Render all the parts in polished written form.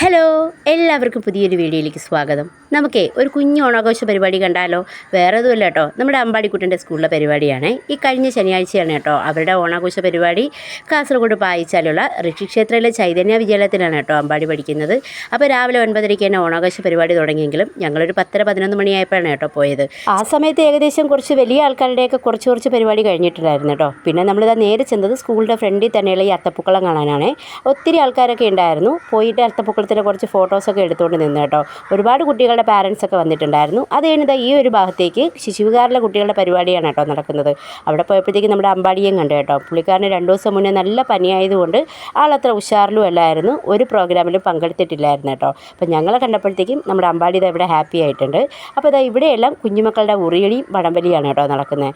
Hello, എല്ലാവർക്കും പുതിയൊരു വീഡിയോയിലേക്ക് സ്വാഗതം. നമുക്കേ ഒരു കുഞ്ഞു ഓണാഘോഷ പരിപാടി കണ്ടാലോ? വേറെ ഒന്നുമില്ല കേട്ടോ, നമ്മുടെ അമ്പാടിക്കുട്ടൻ്റെ സ്കൂളിലെ പരിപാടിയാണ്. ഈ കഴിഞ്ഞ ശനിയാഴ്ചയാണ് കേട്ടോ അവരുടെ ഓണാഘോഷ പരിപാടി. കാസർഗോഡ് പായിച്ചാലുള്ള ഋഷിക്ഷേത്രയിലെ ചൈതന്യ വിദ്യാലയത്തിലാണ് കേട്ടോ അമ്പാടി പഠിക്കുന്നത്. അപ്പോൾ രാവിലെ 9:30 തന്നെ ഓണാഘോഷ പരിപാടി തുടങ്ങിയെങ്കിലും ഞങ്ങളൊരു 10:11 മണിയായപ്പോഴാണ് കേട്ടോ പോയത്. ആ സമയത്ത് ഏകദേശം കുറച്ച് വലിയ ആൾക്കാരുടെയൊക്കെ കുറച്ച് പരിപാടി കഴിഞ്ഞിട്ടുണ്ടായിരുന്നു കേട്ടോ. പിന്നെ നമ്മളിതാ നേരെ ചെന്നത് സ്കൂളിൻ്റെ ഫ്രണ്ടിൽ തന്നെയുള്ള ഈ അത്തപ്പൂക്കളം കാണാനാണ്. ഒത്തിരി ആൾക്കാരൊക്കെ ഉണ്ടായിരുന്നു. പോയിട്ട് അത്തപ്പൂക്കളത്തിൽ കുറച്ച് ഫോട്ടോസൊക്കെ എടുത്തുകൊണ്ട് നിന്ന് കേട്ടോ. ഒരുപാട് കുട്ടികളുടെ പാരൻസൊക്കെ വന്നിട്ടുണ്ടായിരുന്നു. അത് കഴിഞ്ഞാൽ ഈ ഒരു ഭാഗത്തേക്ക് ശിശുവികാരിലെ കുട്ടികളുടെ പരിപാടിയാണ് കേട്ടോ നടക്കുന്നത്. അവിടെ പോയപ്പോഴത്തേക്കും നമ്മുടെ അമ്പാടിയും കണ്ടു കേട്ടോ. പുള്ളിക്കാരന് 2 ദിവസം മുന്നേ നല്ല പനിയായതുകൊണ്ട് ആളത്ര ഉഷാറിലും അല്ലായിരുന്നു. ഒരു പ്രോഗ്രാമിലും പങ്കെടുത്തിട്ടില്ലായിരുന്നു കേട്ടോ. അപ്പോൾ ഞങ്ങളെ കണ്ടപ്പോഴത്തേക്കും നമ്മുടെ അമ്പാടി ഇതാ ഇവിടെ ഹാപ്പി ആയിട്ടുണ്ട്. അപ്പോൾ ഇതാ ഇവിടെയെല്ലാം കുഞ്ഞുമക്കളുടെ ഉറിയടിയും വടംവലിയാണ് കേട്ടോ നടക്കുന്നത്.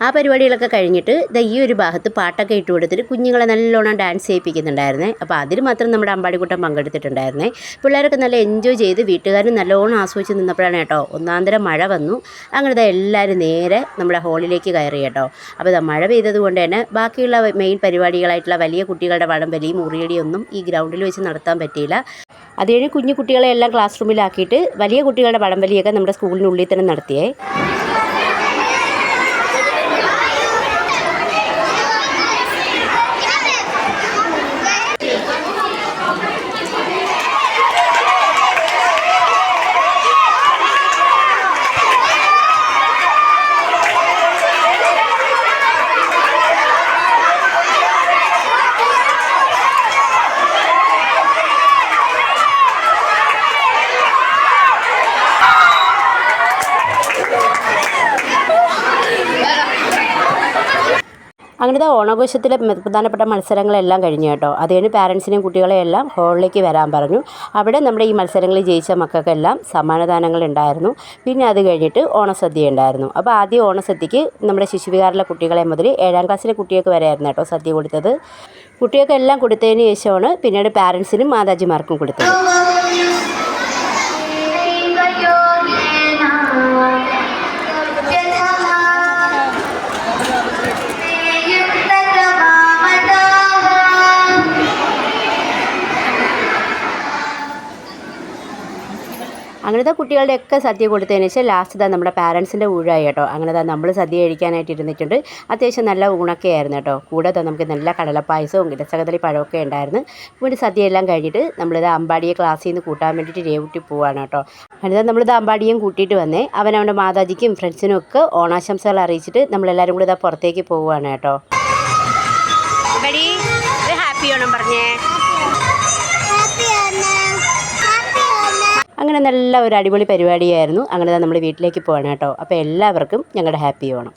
ആ പരിപാടികളൊക്കെ കഴിഞ്ഞിട്ട് ഈ ഒരു ഭാഗത്ത് പാട്ടൊക്കെ ഇട്ട് കൊടുത്തിട്ട് കുഞ്ഞുങ്ങളെ നല്ലോണം ഡാൻസ് ചെയ്യിപ്പിക്കുന്നുണ്ടായിരുന്നേ. അപ്പോൾ അതിൽ മാത്രം നമ്മുടെ അമ്പാടിക്കുട്ടൻ പങ്കെടുത്തിട്ടുണ്ടായിരുന്നേ. പിള്ളേരൊക്കെ നല്ല എൻജോയ് ചെയ്ത് വീട്ടുകാരും നല്ലോണം ആസ്വദിച്ച് നിന്നപ്പോഴാണ് കേട്ടോ ഒന്നാന്തരം മഴ വന്നു. അങ്ങനെ എല്ലാവരും നേരെ നമ്മുടെ ഹാളിലേക്ക് കയറി കേട്ടോ. അപ്പോൾ മഴ പെയ്തത് കൊണ്ട് തന്നെ ബാക്കിയുള്ള മെയിൻ പരിപാടികളായിട്ടുള്ള വലിയ കുട്ടികളുടെ വടംവലിയും ഉറിയടിയൊന്നും ഈ ഗ്രൗണ്ടിൽ വെച്ച് നടത്താൻ പറ്റിയില്ല. അത് കഴിഞ്ഞ് കുഞ്ഞു കുട്ടികളെ എല്ലാം ക്ലാസ് റൂമിലാക്കിയിട്ട് വലിയ കുട്ടികളുടെ വടംവലിയൊക്കെ നമ്മുടെ സ്കൂളിനുള്ളിൽ തന്നെ നടത്തിയേ. അങ്ങനത്തെ ഓണാഘോഷത്തിലെ പ്രധാനപ്പെട്ട മത്സരങ്ങളെല്ലാം കഴിഞ്ഞു കേട്ടോ. അത് കഴിഞ്ഞ് പാരൻസിനെയും കുട്ടികളെയെല്ലാം ഹാളിലേക്ക് വരാൻ പറഞ്ഞു. അവിടെ നമ്മുടെ ഈ മത്സരങ്ങളിൽ ജയിച്ച മക്കൾക്കെല്ലാം സമ്മാനദാനങ്ങൾ ഉണ്ടായിരുന്നു. പിന്നെ അത് കഴിഞ്ഞിട്ട് ഓണസദ്യ ഉണ്ടായിരുന്നു. അപ്പോൾ ആദ്യം ഓണസദ്യക്ക് നമ്മുടെ ശിശുവികാരിലെ കുട്ടികളെ മുതൽ 7ാം ക്ലാസ്സിലെ കുട്ടികൾക്ക് വരെയായിരുന്നു കേട്ടോ സദ്യ കൊടുത്തത്. കുട്ടികൾക്കെല്ലാം കൊടുത്തതിന് ശേഷമാണ് പിന്നീട് പാരൻസിനും മാതാജിമാർക്കും കൊടുത്തത്. അങ്ങനത്തെ കുട്ടികളുടെയൊക്കെ സദ്യ കൊടുത്തതിന് ശേഷം ലാസ്റ്റ് നമ്മുടെ പാരൻസിൻ്റെ ഊഴായി കേട്ടോ. അങ്ങനെ നമ്മൾ സദ്യ കഴിക്കാനായിട്ട് ഇരുന്നിട്ടുണ്ട്. അത്യാവശ്യം നല്ല ഊണൊക്കെ ആയിരുന്നു കേട്ടോ. കൂടെ നമുക്ക് നല്ല കടലപ്പായസവും രസകദളി പഴമൊക്കെ ഉണ്ടായിരുന്നു. പിന്നെ സദ്യയെല്ലാം കഴിഞ്ഞിട്ട് നമ്മളിത് അമ്പാടിയെ ക്ലാസ്സിൽ നിന്ന് കൂട്ടാൻ വേണ്ടിയിട്ട് രേവുട്ടി പോവാണ് കേട്ടോ. അങ്ങനെ നമ്മളിത് അമ്പാടിയും കൂട്ടിയിട്ട് വന്നേ. അവനവൻ്റെ മാതാജിക്കും ഫ്രണ്ട്സിനും ഒക്കെ ഓണാശംസകൾ അറിയിച്ചിട്ട് നമ്മളെല്ലാവരും കൂടി ഇതാ പുറത്തേക്ക് പോവുകയാണ് കേട്ടോ. ഹാപ്പി ഓണം പറഞ്ഞേ. അങ്ങനെ നല്ല ഒരു അടിപൊളി പരിപാടിയായിരുന്നു. അങ്ങനെ നമ്മൾ വീട്ടിലേക്ക് പോകണം കേട്ടോ. അപ്പോൾ എല്ലാവർക്കും ഞങ്ങളുടെ ഹാപ്പി ഓണം.